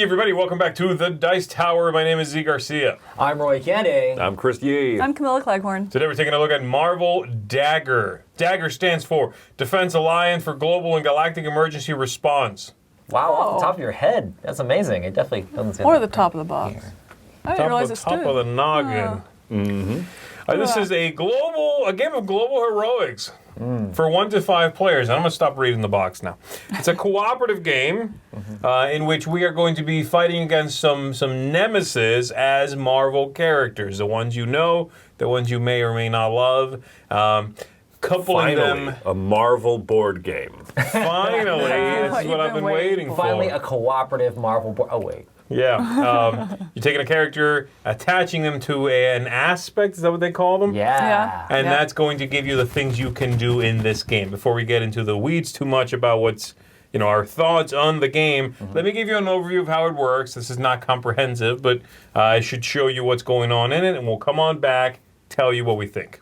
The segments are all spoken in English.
everybody. Welcome back to the Dice Tower. My name is Z Garcia. I'm Roy Candy. I'm Chris D.A.G.G.E.R. I'm Camilla Cleghorn. Today we're taking a look at Marvel D.A.G.G.E.R. D.A.G.G.E.R stands for Defense Alliance for Global and Galactic Emergency Response. Wow, off the top of your head. That's amazing. It definitely comes in. Or the top of the box. I didn't realize it stood. Top of the noggin. This is a game of global heroics for 1 to 5 players. And I'm going to stop reading the box now. It's a cooperative game in which we are going to be fighting against some Nemesis as Marvel characters. The ones you know, the ones you may or may not love. Coupling them. A Marvel board game. Finally, this is what I've been waiting for. Finally, a cooperative Marvel board. Oh, wait. Yeah. You're taking a character, attaching them to an aspect. Is that what they call them? Yeah. And that's going to give you the things you can do in this game. Before we get into the weeds too much about what's, our thoughts on the game, let me give you an overview of how it works. This is not comprehensive, but I should show you what's going on in it, and we'll come on back, tell you what we think.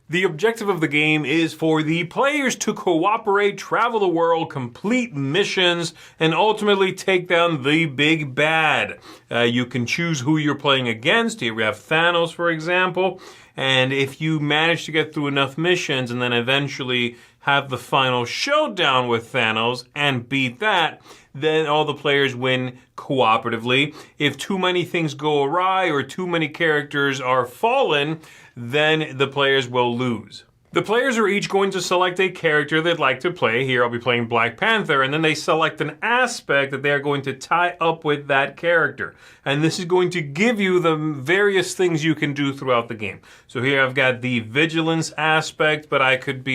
The objective of the game is for the players to cooperate, travel the world, complete missions, and ultimately take down the big bad. You can choose who you're playing against. Here we have Thanos, for example. And if you manage to get through enough missions and then eventually have the final showdown with Thanos and beat that, then all the players win cooperatively. If too many things go awry or too many characters are fallen, then the players will lose. The players are each going to select a character they'd like to play. Here I'll be playing Black Panther, and then they select an aspect that they are going to tie up with that character. And this is going to give you the various things you can do throughout the game. So here I've got the vigilance aspect, but I could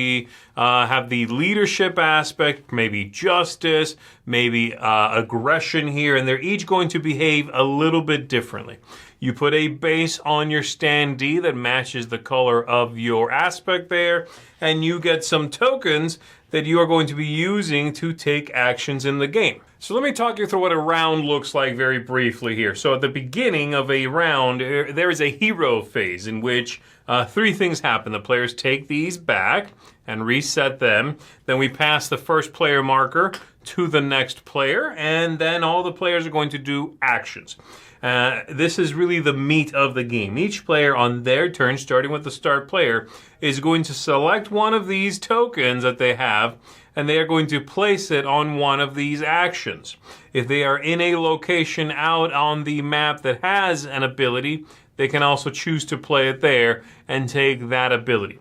have the leadership aspect, maybe justice, maybe aggression here, and they're each going to behave a little bit differently. You put a base on your standee that matches the color of your aspect there, and you get some tokens that you are going to be using to take actions in the game. So let me talk you through what a round looks like very briefly here. So at the beginning of a round, there is a hero phase in which 3 things happen. The players take these back and reset them. Then we pass the first player marker to the next player, and then all the players are going to do actions. This is really the meat of the game. Each player on their turn, starting with the start player, is going to select one of these tokens that they have, and they are going to place it on one of these actions. If they are in a location out on the map that has an ability, they can also choose to play it there and take that ability.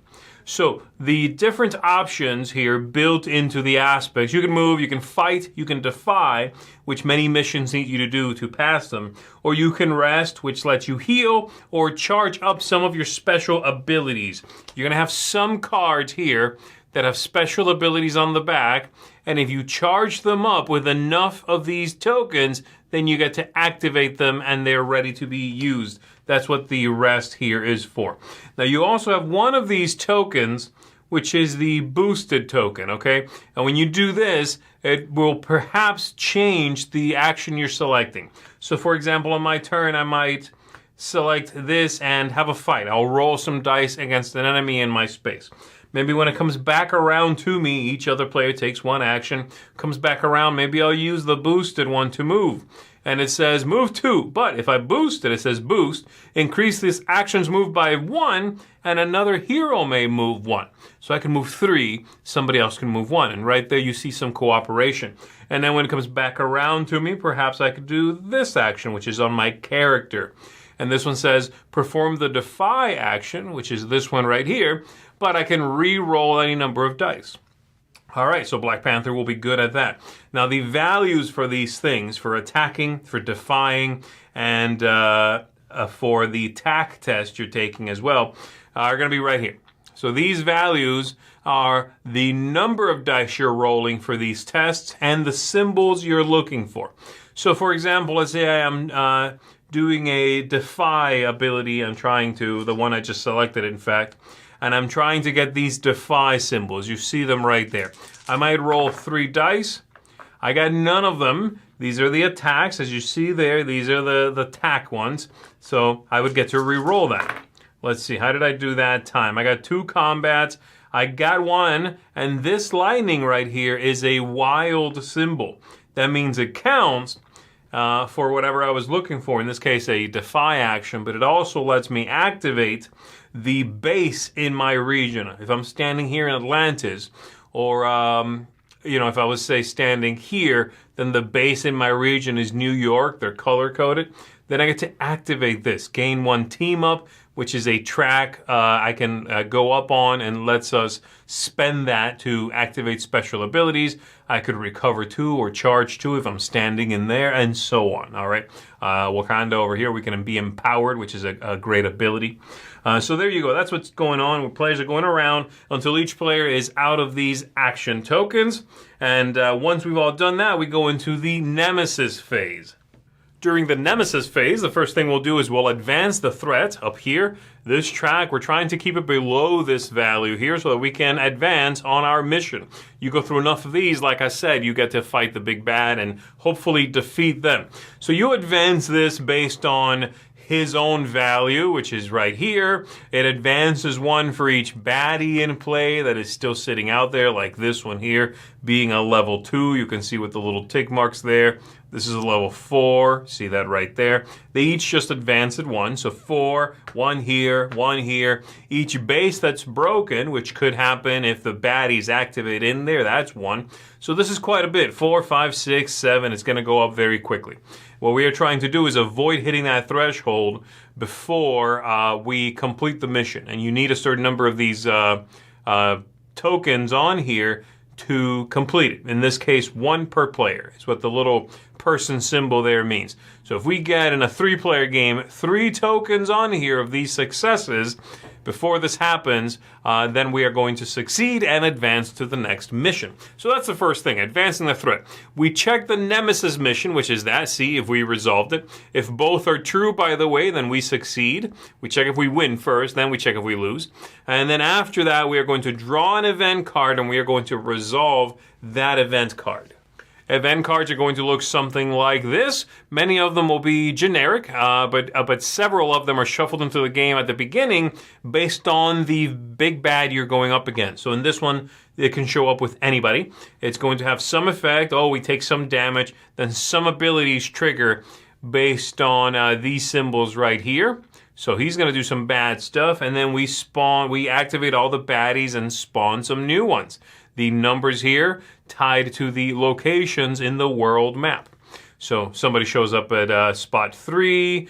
So the different options here built into the aspects. You can move, you can fight, you can defy, which many missions need you to do to pass them. Or you can rest, which lets you heal, or charge up some of your special abilities. You're going to have some cards here that have special abilities on the back, and if you charge them up with enough of these tokens, then you get to activate them and they're ready to be used. That's what the rest here is for. Now you also have one of these tokens, which is the boosted token, okay? And when you do this, it will perhaps change the action you're selecting. So for example, on my turn, I might select this and have a fight. I'll roll some dice against an enemy in my space. Maybe when it comes back around to me, each other player takes one action, comes back around, maybe I'll use the boosted one to move. And it says move 2, but if I boost it, it says boost, increase this action's moved by 1, and another hero may move 1. So I can move 3, somebody else can move 1, and right there you see some cooperation. And then when it comes back around to me, perhaps I could do this action, which is on my character. And this one says perform the defy action, which is this one right here, but I can re-roll any number of dice. All right, so Black Panther will be good at that. Now, the values for these things, for attacking, for defying, and for the tack test you're taking as well, are going to be right here. So these values are the number of dice you're rolling for these tests and the symbols you're looking for. So, for example, let's say I am doing a defy ability. I'm trying to, the one I just selected, in fact, and I'm trying to get these defy symbols. You see them right there. I might roll 3 dice. I got none of them. These are the attacks, as you see there. These are the tack ones. So I would get to re-roll that. Let's see, how did I do that time? I got 2 combats. I got 1, and this lightning right here is a wild symbol. That means it counts, for whatever I was looking for, in this case a defy action, but it also lets me activate the base in my region. If I'm standing here in Atlantis, or if I was, say, standing here, then the base in my region is New York, they're color-coded, then I get to activate this. Gain 1 team up, which is a track I can go up on and lets us spend that to activate special abilities. I could recover 2 or charge 2 if I'm standing in there, and so on, all right? Wakanda over here, we can be empowered, which is a great ability. So there you go. That's what's going on. Players are going around until each player is out of these action tokens. And once we've all done that, we go into the Nemesis phase. During the Nemesis phase, the first thing we'll do is we'll advance the threat up here. This track, we're trying to keep it below this value here so that we can advance on our mission. You go through enough of these, like I said, you get to fight the big bad and hopefully defeat them. So you advance this based on his own value, which is right here. It advances 1 for each baddie in play that is still sitting out there, like this one here, being a level 2. You can see with the little tick marks there. This is a level 4. See that right there? They each just advance it 1. So 4, 1 here, 1 here. Each base that's broken, which could happen if the baddies activate in there, that's 1. So this is quite a bit. 4, 5, 6, 7. It's going to go up very quickly. What we are trying to do is avoid hitting that threshold before we complete the mission. And you need a certain number of these tokens on here to complete it. In this case, 1 per player is what the little person symbol there means. So if we get in a 3-player game 3 tokens on here of these successes before this happens, then we are going to succeed and advance to the next mission. So that's the first thing, advancing the threat. We check the Nemesis mission, which is that, see if we resolved it. If both are true, by the way, then we succeed. We check if we win first, then we check if we lose. And then after that, we are going to draw an event card and we are going to resolve that event card. Event cards are going to look something like this. Many of them will be generic, but several of them are shuffled into the game at the beginning based on the big bad you're going up against. So in this one, it can show up with anybody. It's going to have some effect. Oh, we take some damage. Then some abilities trigger based on these symbols right here. So he's going to do some bad stuff, and then we activate all the baddies and spawn some new ones. The numbers here tied to the locations in the world map. So somebody shows up at spot 3.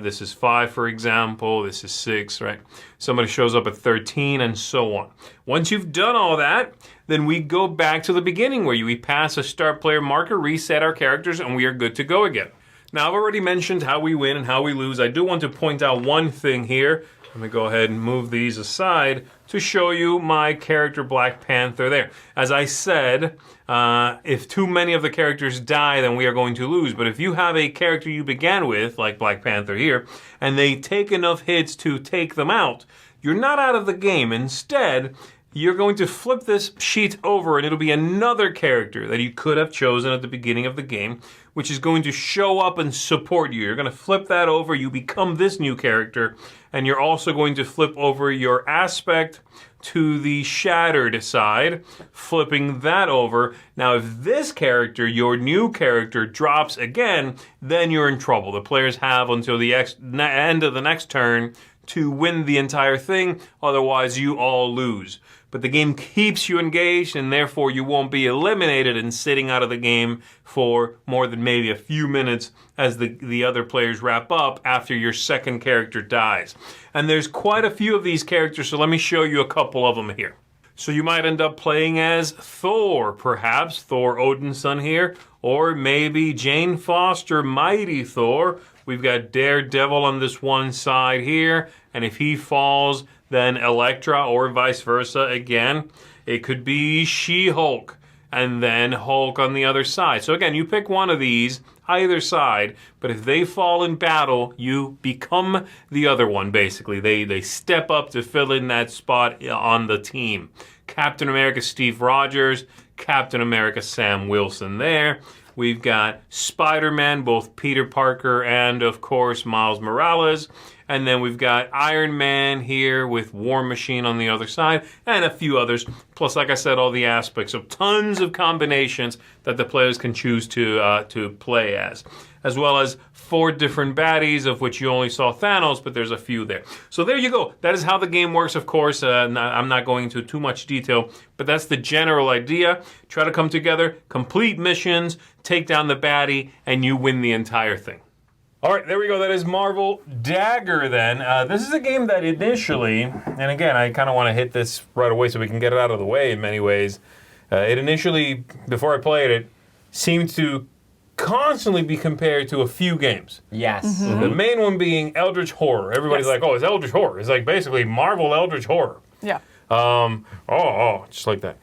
This is 5, for example. This is 6, right? Somebody shows up at 13, and so on. Once you've done all that, then we go back to the beginning where we pass a start player marker, reset our characters, and we are good to go again. Now, I've already mentioned how we win and how we lose. I do want to point out one thing here. Let me go ahead and move these aside to show you my character Black Panther there. As I said, if too many of the characters die, then we are going to lose. But if you have a character you began with, like Black Panther here, and they take enough hits to take them out, you're not out of the game. Instead, you're going to flip this sheet over and it'll be another character that you could have chosen at the beginning of the game, which is going to show up and support you. You're going to flip that over, you become this new character, and you're also going to flip over your aspect to the shattered side, flipping that over. Now, if this character, your new character, drops again, then you're in trouble. The players have until the end of the next turn to win the entire thing, otherwise you all lose. But the game keeps you engaged, and therefore you won't be eliminated and sitting out of the game for more than maybe a few minutes as the other players wrap up after your second character dies. And there's quite a few of these characters, so let me show you a couple of them here. So you might end up playing as Thor, perhaps, Thor Odin's son here, or maybe Jane Foster, Mighty Thor. We've got Daredevil on this one side here, and if he falls, then Elektra, or vice versa again. It could be She-Hulk, and then Hulk on the other side. So again, you pick one of these, either side, but if they fall in battle, you become the other one, basically. They step up to fill in that spot on the team. Captain America Steve Rogers, Captain America Sam Wilson there. We've got Spider-Man, both Peter Parker and, of course, Miles Morales. And then we've got Iron Man here with War Machine on the other side, and a few others. Plus, like I said, all the aspects of tons of combinations that the players can choose to play as well as 4 different baddies, of which you only saw Thanos, but there's a few there. So there you go. That is how the game works, of course. I'm not going into too much detail, but that's the general idea. Try to come together, complete missions, take down the baddie, and you win the entire thing. All right, there we go. That is Marvel Dagger then. This is a game that initially, and again, I kind of want to hit this right away so we can get it out of the way in many ways. It initially, before I played it, seemed to constantly be compared to a few games. Yes. The main one being Eldritch Horror. Everybody's like, oh, it's Eldritch Horror. It's like basically Marvel Eldritch Horror. Yeah. Just like that.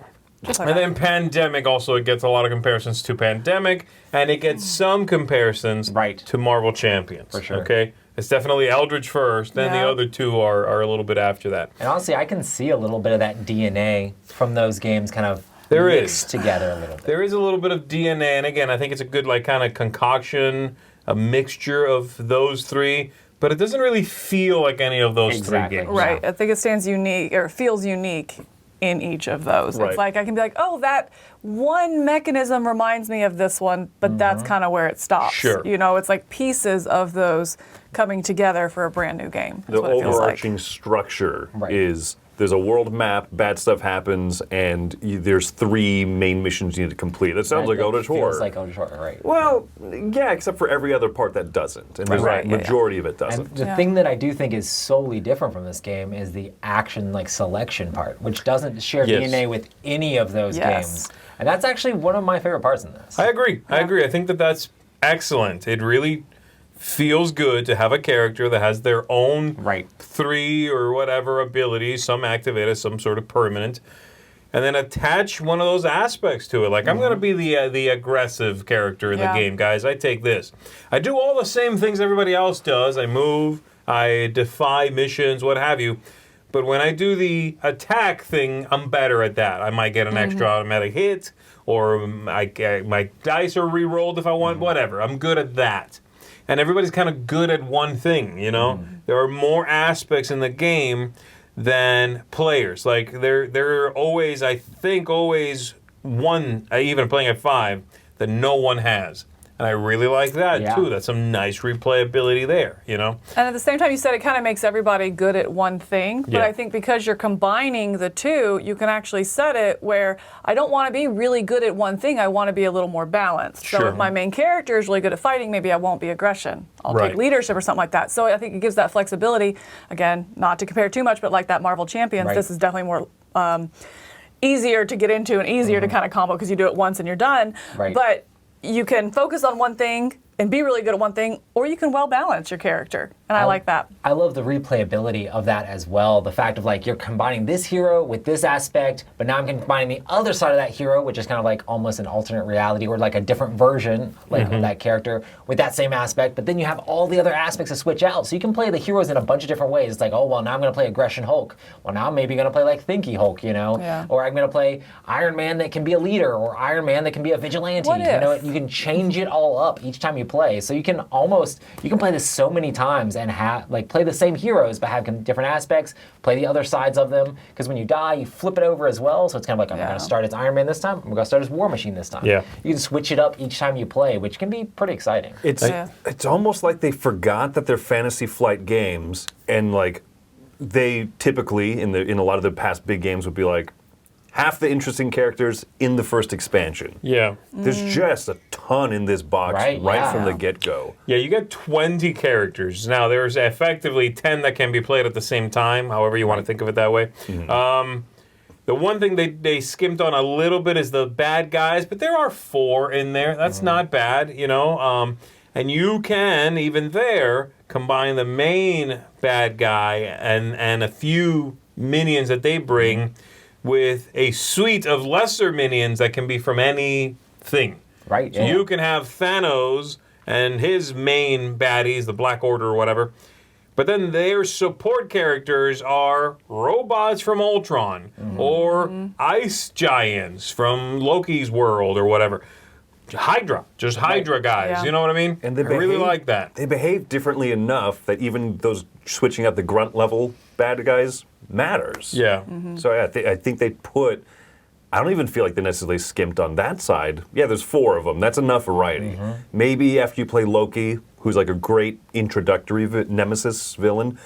Just like And that. then Pandemic also, it gets a lot of comparisons to Pandemic, and it gets some comparisons Right. to Marvel Champions. For sure. Okay? It's definitely Eldritch first, then the Yeah. other two are a little bit after that. And honestly, I can see a little bit of that DNA from those games kind of There mixed is. together a little bit. There is a little bit of DNA, and again, I think it's a good like kind of concoction, a mixture of those three, but it doesn't really feel like any of those Exactly. three games. Right. I think it stands unique or feels unique in each of those. Right. It's like I can be like, oh, that one mechanism reminds me of this one, but that's kind of where it stops. Sure. You know, it's like pieces of those coming together for a brand new game. That's The what it feels like. overarching structure Right. is there's a world map, bad stuff happens, and there's 3 main missions you need to complete. That sounds like Eldritch Horror. Feels like Eldritch Horror, right. Well, yeah, except for every other part that doesn't. And the Right, yeah, yeah. majority of it doesn't. And the Yeah. thing that I do think is solely different from this game is the action like selection part, which doesn't share Yes. DNA with any of those Yes. games. And that's actually one of my favorite parts in this. I agree. I agree. I think that that's excellent. It really feels good to have a character that has their own Right. 3 or whatever abilities, some activated, some sort of permanent, and then attach one of those aspects to it. Like, I'm going to be the aggressive character in Yeah. the game, guys. I take this. I do all the same things everybody else does. I move, I defy missions, what have you. But when I do the attack thing, I'm better at that. I might get an extra automatic hit, or my dice are re-rolled if I want, whatever. I'm good at that. And everybody's kind of good at one thing, you know? There are more aspects in the game than players. Like, there are always, I think, always one, even playing at 5, that no one has. And I really like that, Yeah. too. That's some nice replayability there, you know? And at the same time, you said it kind of makes everybody good at one thing. But Yeah. I think because you're combining the two, you can actually set it where I don't want to be really good at one thing. I want to be a little more balanced. So Sure. if my main character is really good at fighting, maybe I won't be aggression. I'll Right. take leadership or something like that. So I think it gives that flexibility. Again, not to compare too much, but like that Marvel Champions, Right. this is definitely more easier to get into and easier to kind of combo because you do it once and you're done. Right. But you can focus on one thing and be really good at one thing, or you can well balance your character. And I like that. I love the replayability of that as well. The fact of like you're combining this hero with this aspect, but now I'm combining the other side of that hero, which is kind of like almost an alternate reality or like a different version like of that character with that same aspect. But then you have all the other aspects to switch out. So you can play the heroes in a bunch of different ways. It's like, oh, well, now I'm going to play Aggression Hulk. Well, now I'm maybe going to play like Thinky Hulk, you know? Yeah. Or I'm going to play Iron Man that can be a leader or Iron Man that can be a vigilante. What You know, if? you can change it all up each time you play. So you can play this so many times and have like play the same heroes but have different aspects, play the other sides of them, because when you die you flip it over as well, so it's kind of like I'm Yeah. going to start as Iron Man this time, I'm going to start as War Machine this time. Yeah. You can switch it up each time you play, which can be pretty exciting. It's Yeah. it's almost like they forgot that they're Fantasy Flight games, and like they typically in a lot of the past big games would be like half the interesting characters in the first expansion. Yeah. There's just a ton in this box Right, yeah. from the get-go. Yeah, you get 20 characters. Now, there's effectively 10 that can be played at the same time, however you want to think of it that way. The one thing they skimped on a little bit is the bad guys, but there are 4 in there. That's not bad, you know. And you can, even there, combine the main bad guy and a few minions that they bring with a suite of lesser minions that can be from anything. Right. So you can have Thanos and his main baddies, the Black Order or whatever, but then their support characters are robots from Ultron or ice giants from Loki's world or whatever. just Hydra guys. Yeah. You know what I mean? And they I really behave- like that. They behave differently enough that even those switching out the grunt level bad guys matters. Yeah. So I think they put. I don't even feel like they necessarily skimped on that side. Yeah, there's 4 of them. That's enough variety. Maybe after you play Loki, who's like a great introductory Nemesis villain,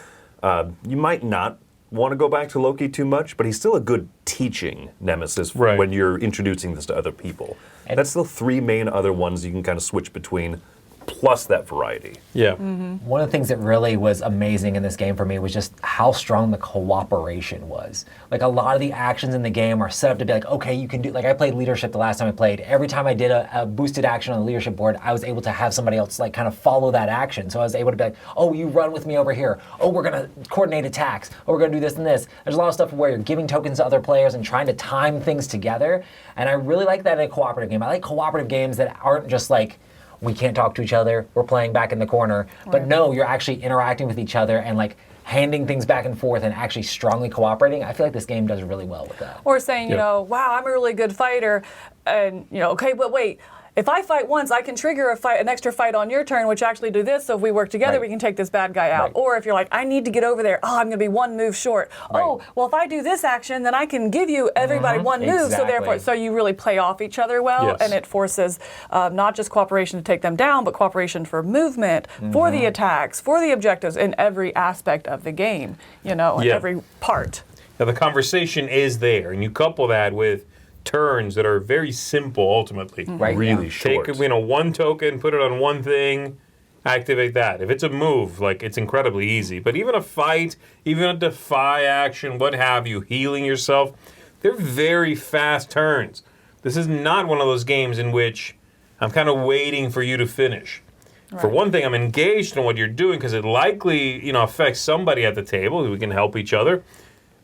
you might not want to go back to Loki too much, but he's still a good teaching Nemesis Right. when you're introducing this to other people. That's still 3 main other ones you can kind of switch between, plus that variety. Yeah. One of the things that really was amazing in this game for me was just how strong the cooperation was. Like a lot of the actions in the game are set up to be like, okay, you can do, like I played leadership the last time I played. Every time I did a boosted action on the leadership board, I was able to have somebody else like kind of follow that action. So I was able to be like, oh, you run with me over here. Oh, we're gonna coordinate attacks. Oh, we're gonna do this and this. There's a lot of stuff where you're giving tokens to other players and trying to time things together. And I really like that in a cooperative game. I like cooperative games that aren't just like, we can't talk to each other, we're playing back in the corner. But no, you're actually interacting with each other and like handing things back and forth and actually strongly cooperating. I feel like this game does really well with that. Or saying, you Yeah. know, wow, I'm a really good fighter, and okay, but wait, if I fight once, I can trigger an extra fight on your turn, which actually do this. So if we work together, Right. we can take this bad guy out. Right. Or if you're like, I need to get over there. Oh, I'm going to be 1 move short. Right. Oh, well, if I do this action, then I can give you everybody 1 move. So Exactly. therefore, so you really play off each other well, Yes. and it forces not just cooperation to take them down, but cooperation for movement, for the attacks, for the objectives in every aspect of the game. You know, in Yeah. every part. Now, the conversation is there, and you couple that with turns that are very simple ultimately. Right. Really yeah. short. Take one token, put it on one thing, activate that. If it's a move, like it's incredibly easy. But even a fight, even a defy action, what have you, healing yourself, they're very fast turns. This is not one of those games in which I'm kind of waiting for you to finish. For Right. one thing, I'm engaged in what you're doing because it likely, affects somebody at the table. We can help each other.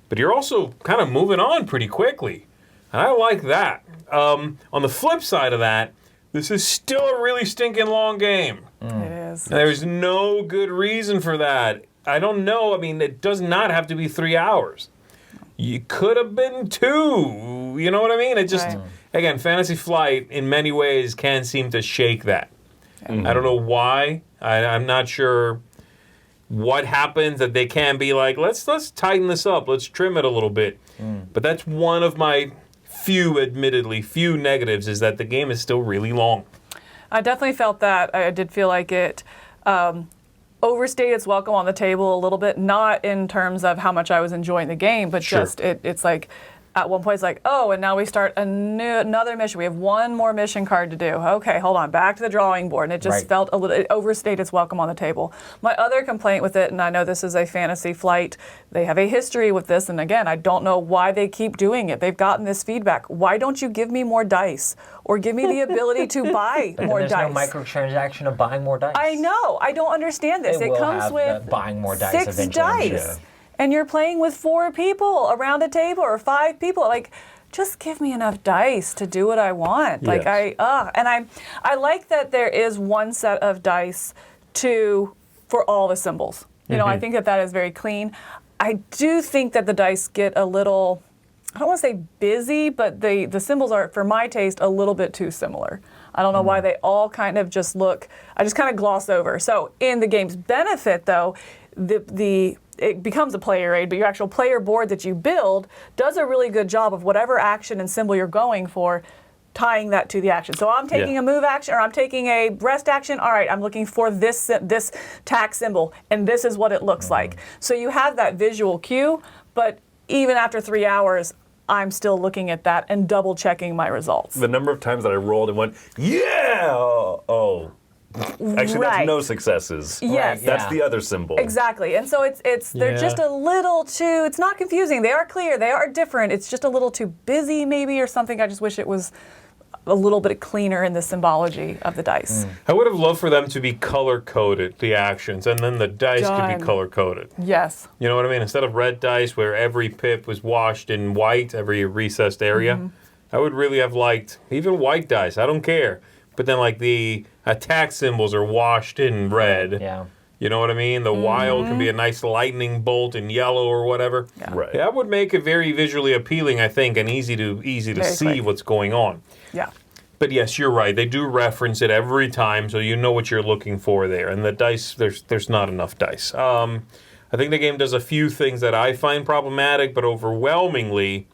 But you're also kind of moving on pretty quickly. And I like that. On the flip side of that, this is still a really stinking long game. It is. And there's no good reason for that. I don't know. I mean, it does not have to be 3 hours. You could have been 2. You know what I mean? It just, Right. again, Fantasy Flight in many ways can seem to shake that. I don't know why. I'm not sure what happens that they can be like, let's tighten this up. Let's trim it a little bit. But that's one of my admittedly few negatives is that the game is still really long. I definitely felt that. I did feel like it overstayed its welcome on the table a little bit, not in terms of how much I was enjoying the game, but Sure. just it's like at one point it's like, oh, and now we start another mission. We have 1 more mission card to do. Okay, hold on, back to the drawing board. And it just Right. felt a little, it overstayed its welcome on the table. My other complaint with it, and I know this is a Fantasy Flight, they have a history with this, and again, I don't know why they keep doing it. They've gotten this feedback. Why don't you give me more dice? Or give me the ability to buy But more then there's dice? no microtransaction of buying more dice. I know. I don't understand this. They It will comes have with the buying more dice 6 eventually, I'm dice. sure. And you're playing with 4 people around a table or 5 people. Like, just give me enough dice to do what I want. Like Yes. I like that there is 1 set of dice for all the symbols. You know, I think that is very clean. I do think that the dice get a little, I don't want to say busy, but the symbols are, for my taste, a little bit too similar. I don't know why they all kind of just look, I just kind of gloss over. So in the game's benefit, though, it becomes a player aid, but your actual player board that you build does a really good job of whatever action and symbol you're going for, tying that to the action. So I'm taking a move action, or I'm taking a rest action. All right, I'm looking for this tack symbol, and this is what it looks like. So you have that visual cue, but even after 3 hours, I'm still looking at that and double checking my results. The number of times that I rolled and went, yeah! Oh. Actually, Right. that's no successes. Yes. That's Yeah. the other symbol. Exactly. And so they're Yeah. just a little too, it's not confusing. They are clear, they are different. It's just a little too busy maybe or something. I just wish it was a little bit cleaner in the symbology of the dice. I would have loved for them to be color-coded, the actions, and then the dice could Done. be color-coded. Yes. You know what I mean? Instead of red dice where every pip was washed in white, every recessed area, I would really have liked even white dice. I don't care. But then like the attack symbols are washed in red. Yeah. You know what I mean? The wild can be a nice lightning bolt in yellow or whatever. Yeah. Right. That would make it very visually appealing, I think, and easy to Very see quick. what's going on. Yeah. But yes, you're right. They do reference it every time, so you know what you're looking for there. And the dice, there's not enough dice. I think the game does a few things that I find problematic, but overwhelmingly,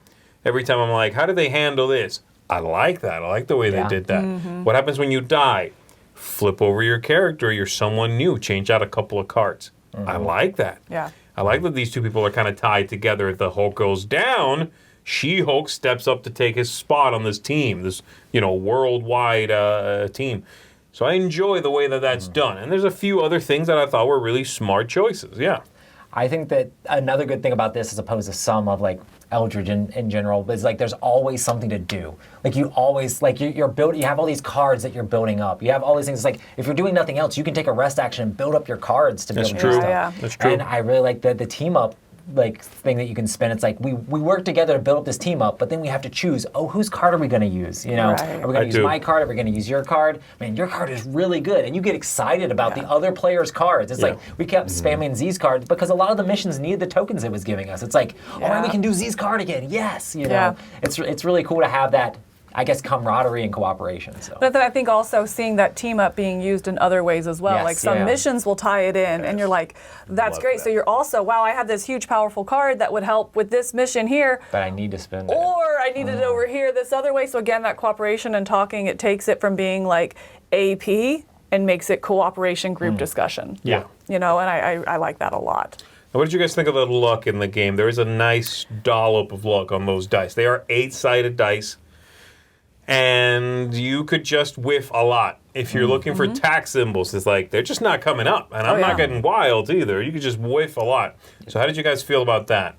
every time I'm like, how do they handle this? I like that. I like the way they did that. What happens when you die? Flip over your character. You're someone new. Change out a couple of cards. I like that. Yeah. I like that these two people are kind of tied together. If the Hulk goes down, She-Hulk steps up to take his spot on this team, this worldwide team. So I enjoy the way that that's done. And there's a few other things that I thought were really smart choices. Yeah. I think that another good thing about this, as opposed to some of like Eldridge in general, is like there's always something to do. Like you always you have all these cards that you're building up. You have all these things. Like if you're doing nothing else, you can take a rest action and build up your cards to build your stuff. Yeah. That's true. And I really like the team up thing that you can spin. It's like we work together to build up this team up, but then we have to choose, whose card are we going to use? Are we going to use my card? Are we going to use your card? Man, your card is really good, and you get excited about the other player's cards. It's like we kept spamming Z's card because a lot of the missions needed the tokens it was giving us. It's like, we can do Z's card again. Yes, it's really cool to have that, I guess, camaraderie and cooperation. So. But then I think also seeing that team up being used in other ways as well. Yes, like some missions will tie it in, and you're like, that's Love great. that. So you're also, wow, I have this huge, powerful card that would help with this mission here. But I need to spend it. Or I needed it over here this other way. So again, that cooperation and talking, it takes it from being like AP and makes it cooperation group discussion. Yeah. And I like that a lot. Now, what did you guys think of the luck in the game? There is a nice dollop of luck on those dice. They are 8-sided dice. And you could just whiff a lot. If you're looking for tax symbols, it's like, they're just not coming up. And I'm not getting wild either. You could just whiff a lot. So how did you guys feel about that?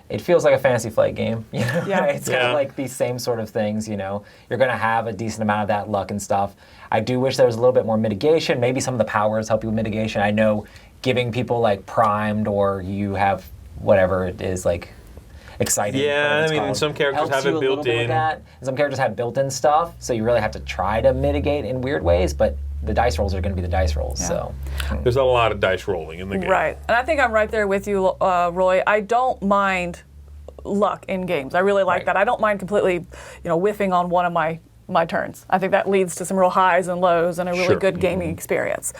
It feels like a Fantasy Flight game. Yeah. It's kind of like these same sort of things, You're going to have a decent amount of that luck and stuff. I do wish there was a little bit more mitigation. Maybe some of the powers help you with mitigation. I know giving people like primed, or you have whatever it is, like exciting. Yeah, I mean, some characters have it built in. And some characters have built-in stuff, so you really have to try to mitigate in weird ways, but the dice rolls are going to be the dice rolls, so. There's a lot of dice rolling in the game. Right. And I think I'm right there with you, Roy. I don't mind luck in games. I really like that. I don't mind completely, whiffing on one of my turns. I think that leads to some real highs and lows and a really good gaming experience.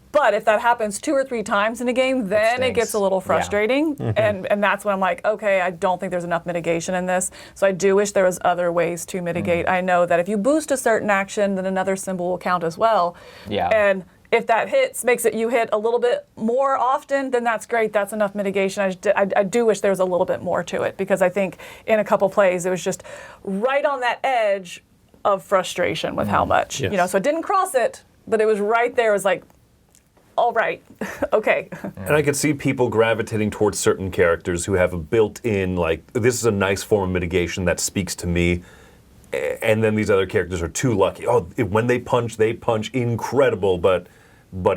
But if that happens 2 or 3 times in a game, then it gets a little frustrating. And that's when I'm like, okay, I don't think there's enough mitigation in this. So I do wish there was other ways to mitigate. I know that if you boost a certain action, then another symbol will count as well. Yeah. And if that makes it you hit a little bit more often, then that's great. That's enough mitigation. I do wish there was a little bit more to it, because I think in a couple plays it was just right on that edge of frustration with how much. Yes. So it didn't cross it, but it was right there. It was like, all right, okay. And I could see people gravitating towards certain characters who have a built-in, like, this is a nice form of mitigation that speaks to me, and then these other characters are too lucky. When they punch incredible, but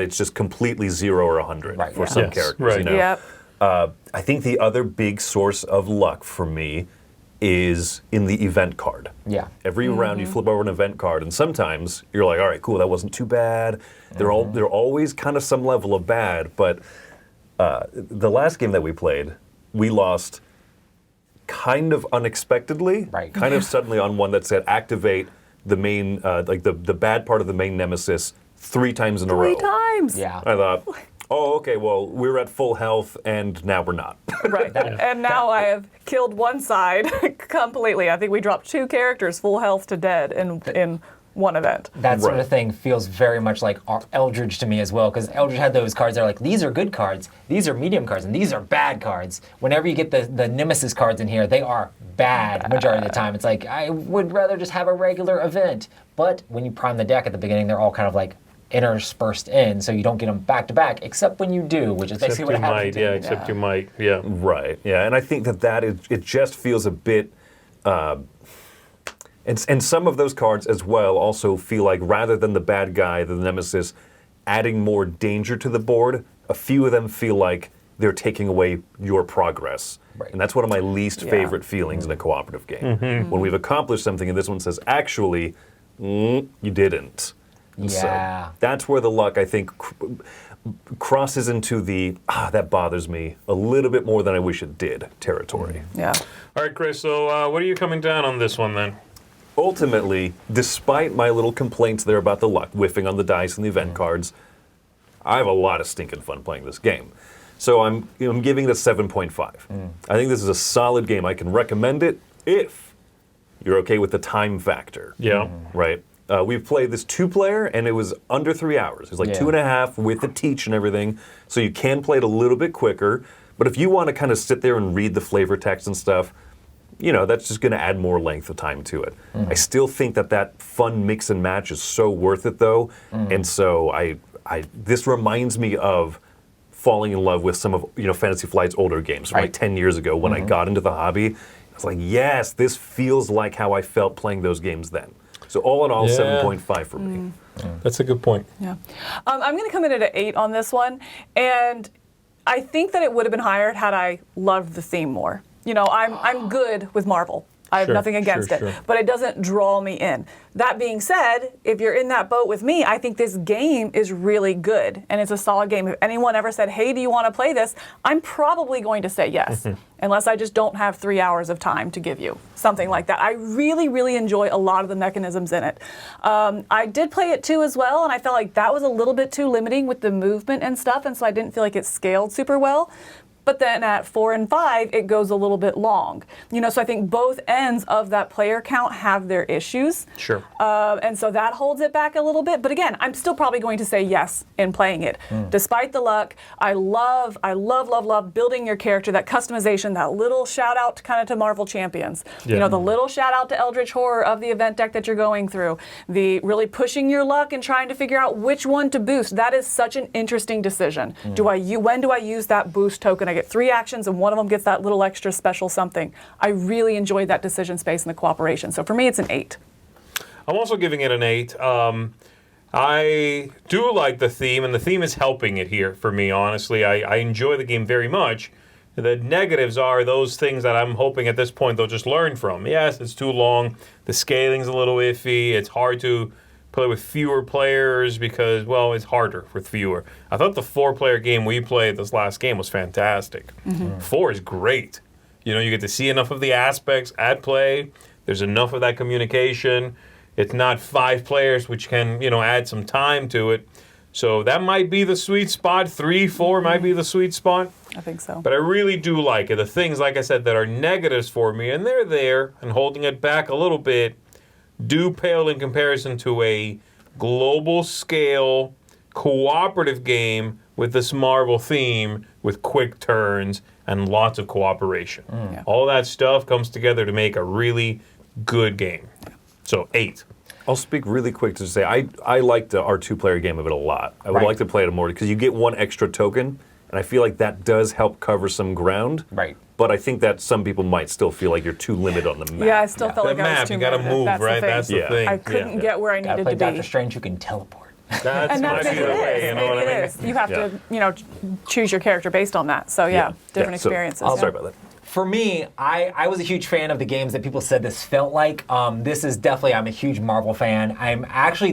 it's just completely 0 or 100 for some characters. Right. Yep. I think the other big source of luck for me is in the event card. Yeah. Every round you flip over an event card, and sometimes you're like, all right, cool, that wasn't too bad. They're always kind of some level of bad, but the last game that we played, we lost kind of unexpectedly, kind of suddenly on one that said activate the main, like the bad part of the main Nemesis 3 times in a row. 3 times. Yeah. I thought, oh, okay, well, we're at full health, and now we're not. Right. And now I have killed one side completely. I think we dropped 2 characters full health to dead in one event. That sort of thing feels very much like Eldridge to me as well, because Eldridge had those cards that are like, these are good cards, these are medium cards, and these are bad cards. Whenever you get the Nemesis cards in here, they are bad majority of the time. It's like, I would rather just have a regular event. But when you prime the deck at the beginning, they're all kind of like interspersed in, so you don't get them back to back, except when you do, which is basically what happens. Except you might, yeah. Right, yeah, and I think that is, it just feels a bit, and some of those cards as well also feel like, rather than the bad guy, the Nemesis, adding more danger to the board, a few of them feel like they're taking away your progress. Right. And that's one of my least favorite feelings in a cooperative game. When we've accomplished something and this one says, actually, you didn't. Yeah. So that's where the luck, I think, crosses into the, that bothers me a little bit more than I wish it did territory. Yeah. All right, Chris, so what are you coming down on this one then? ultimately, despite my little complaints there about the luck, whiffing on the dice and the event cards, I have a lot of stinking fun playing this game. So I'm giving it a 7.5. I think this is a solid game. I can recommend it if you're okay with the time factor. Yeah. Right? We've played this 2-player, and it was under 3 hours. It was like 2.5 with the teach and everything. So you can play it a little bit quicker. But if you want to kind of sit there and read the flavor text and stuff, that's just going to add more length of time to it. I still think that fun mix and match is so worth it, though. And so this reminds me of falling in love with some of Fantasy Flight's older games from like 10 years ago when I got into the hobby. I was like, yes, this feels like how I felt playing those games then. So all in all, 7.5 for me. That's a good point. Yeah. I'm going to come in at an 8 on this one. And I think that it would have been higher had I loved the theme more. I'm good with Marvel. I have nothing against it, but it doesn't draw me in. That being said, if you're in that boat with me, I think this game is really good, and it's a solid game. If anyone ever said, hey, do you want to play this? I'm probably going to say yes, unless I just don't have 3 hours of time to give you, something like that. I really, really enjoy a lot of the mechanisms in it. I did play it too as well, and I felt like that was a little bit too limiting with the movement and stuff, and so I didn't feel like it scaled super well. But then at 4 and 5, it goes a little bit long. So I think both ends of that player count have their issues. Sure. And so that holds it back a little bit. But again, I'm still probably going to say yes in playing it. Despite the luck, I love building your character, that customization, that little shout out kind of to Marvel Champions. Yeah. The little shout out to Eldritch Horror of the event deck that you're going through. The really pushing your luck and trying to figure out which one to boost. That is such an interesting decision. When do I use that boost token? I get 3 actions and one of them gets that little extra special something. I really enjoyed that decision space and the cooperation. So for me, it's an 8. I'm also giving it an 8. I do like the theme, and the theme is helping it here for me, honestly. I enjoy the game very much. The negatives are those things that I'm hoping at this point they'll just learn from. Yes, it's too long. The scaling's a little iffy. It's hard to play with fewer players because, well, it's harder with fewer. I thought the 4-player game we played this last game was fantastic. 4 is great. You get to see enough of the aspects at play. There's enough of that communication. It's not 5 players, which can, add some time to it. So that might be the sweet spot. 3, 4 might be the sweet spot. I think so. But I really do like it. The things, like I said, that are negatives for me, and they're there, and holding it back a little bit, do pale in comparison to a global scale cooperative game with this Marvel theme with quick turns and lots of cooperation. All that stuff comes together to make a really good game. So 8. I'll speak really quick to say I liked our 2-player game of it a lot. I would like to play it more because you get 1 extra token, and I feel like that does help cover some ground. Right. But I think that some people might still feel like you're too limited on the map. Yeah, I still felt The like I was map, too you gotta limited. move, That's right? the thing. That's the thing. I couldn't get where I Gotta needed play to be. Doctor Strange, you can teleport. That's And that's might be it. the way, you know what I mean? It is. You have to, choose your character based on that. So different So, experiences. sorry about that. For me, I was a huge fan of the games that people said this felt like. This is definitely, I'm a huge Marvel fan.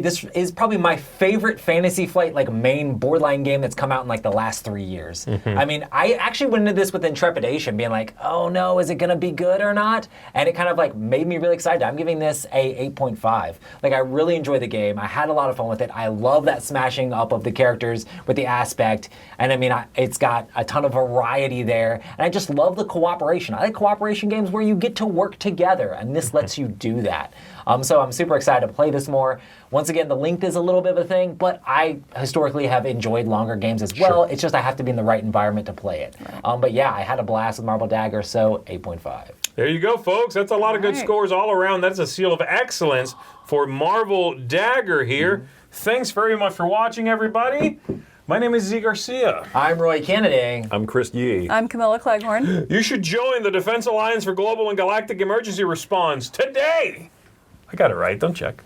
This is probably my favorite Fantasy Flight main boardline game that's come out in the last 3 years. I mean, I actually went into this with trepidation, being like, oh no, is it gonna be good or not? And it kind of made me really excited. I'm giving this a 8.5. I really enjoyed the game. I had a lot of fun with it. I love that smashing up of the characters with the aspect. And I mean, it's got a ton of variety there. And I just love the cooperation. I like cooperation games where you get to work together, and this lets you do that. So I'm super excited to play this more. Once again, the length is a little bit of a thing, but I historically have enjoyed longer games as well. It's just I have to be in the right environment to play it. But yeah, I had a blast with Marvel Dagger, so 8.5. There you go, folks. That's a lot of good scores all around. That's a seal of excellence for Marvel Dagger here. Thanks very much for watching, everybody. My name is Z. Garcia. I'm Roy Kennedy. I'm Chris Yee. I'm Camilla Cleghorn. You should join the Defense Alliance for Global and Galactic Emergency Response today. I got it right. Don't check.